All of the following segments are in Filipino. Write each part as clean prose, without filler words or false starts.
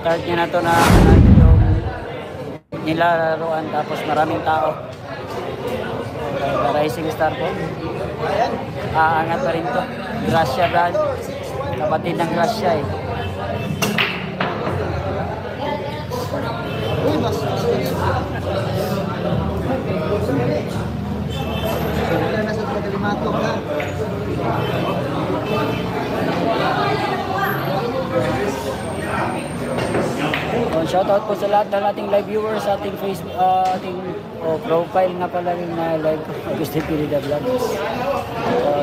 start niya na to na yung nilalaroan tapos maraming tao. Rising Star po. Aangat pa rin to. Gracia brand. Kapatid ng Gracia eh. Shoutout po sa lahat ng ating live viewers sa ating Facebook, ating profile nga pala yung live Agustin Pineda Vlogs.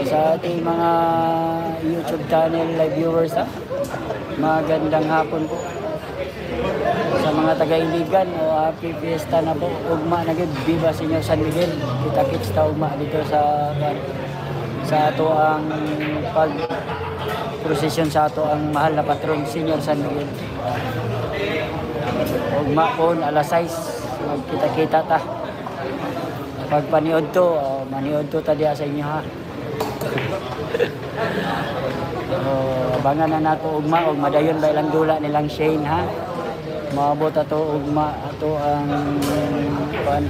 Sa ating mga YouTube channel live viewers, magandang hapon po. Sa mga taga-Iligan, happy fiesta na po. Ugma na gid, Viva Señor San Miguel. Kita-kits ta ugma dito sa ato ang pag-prosesyon sa ato ang mahal na patron Señor San Miguel. Ugma po, alas 6, magkita-kita ta. Pag paniod to, maniod to ta diya sa inyo ha. Abangan na nato ugma, ug madayon ba ilang dula nilang Shane ha. Maabot ato ugma ato ang kuan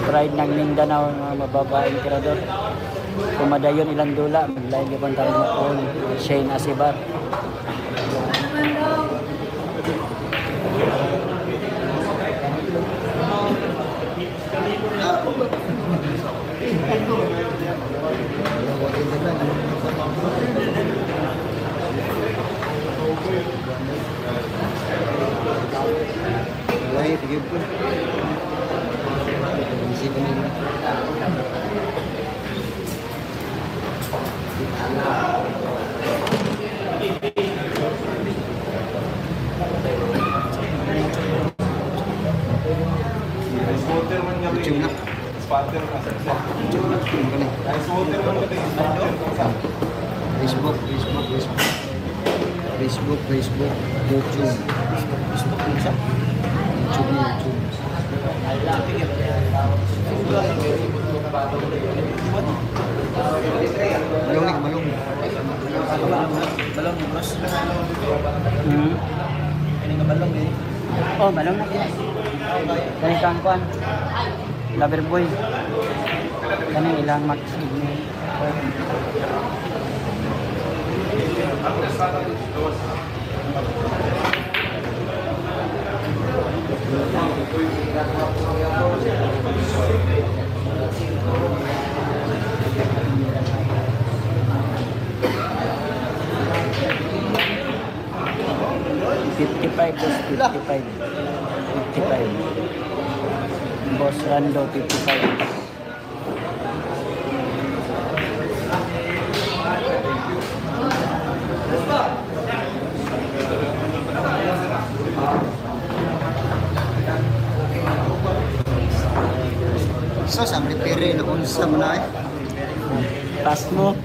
pride ng Mindanao nga mababaeng tirador. Kung madayon ilang dula, maglain gyud tayo mo Shane Asibar. Wala tigil ko. Isip ko nila. YouTube na. Facebook, YouTube. Malong. Balong, bros. Ini nga balong eh. Oh, balong na. Kani kang kuan. Lover boy. Kani ilang max ni. Boss Rando 55. So, sa prepare na unsa mo na eh. Pass mo.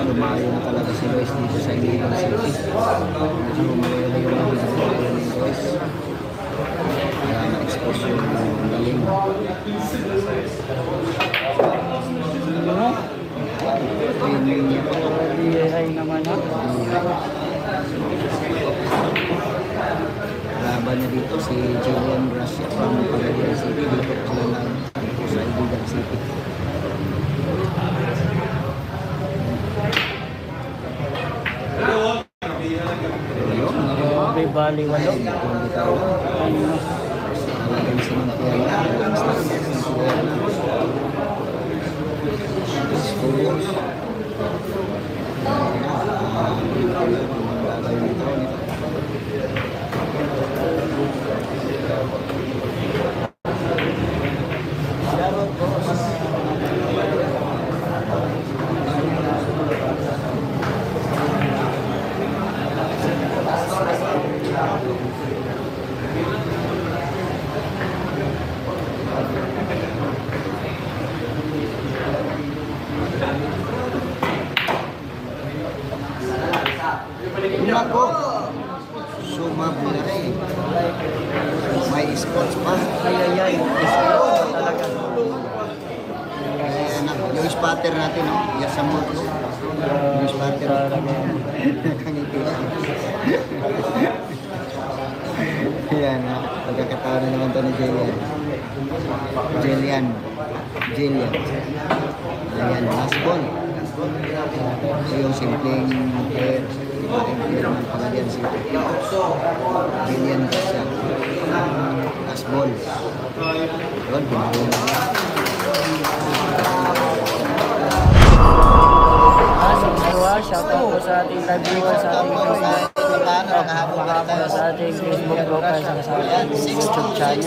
Lumayo na talaga si Lois dito sa Iligan City. Lumayo na yung mga ni Lois. Kaya na-expose yung galing. Biyahay naman ha. Laban niya dito si Jillian Gracia from Iligan City. Dito sila na sa Iligan City. Bali walo. Bulare. May sports pa. Ay. Talaga. Yung spatter natin, no? Yung sa moto. Yung spatter. Nakangiti lang. Yan, ha? Pagkakataon na naman ito ni Jillian. Ayan, last ball. Ito yung simpleng player. Ibaring player ng Pagadian City. Jillian Garcia. Last ball. Yun, pinagawin na. Shoutout po sa ating live viewers, sa ating Facebook, sa ating Facebook profile, sa ating YouTube channel.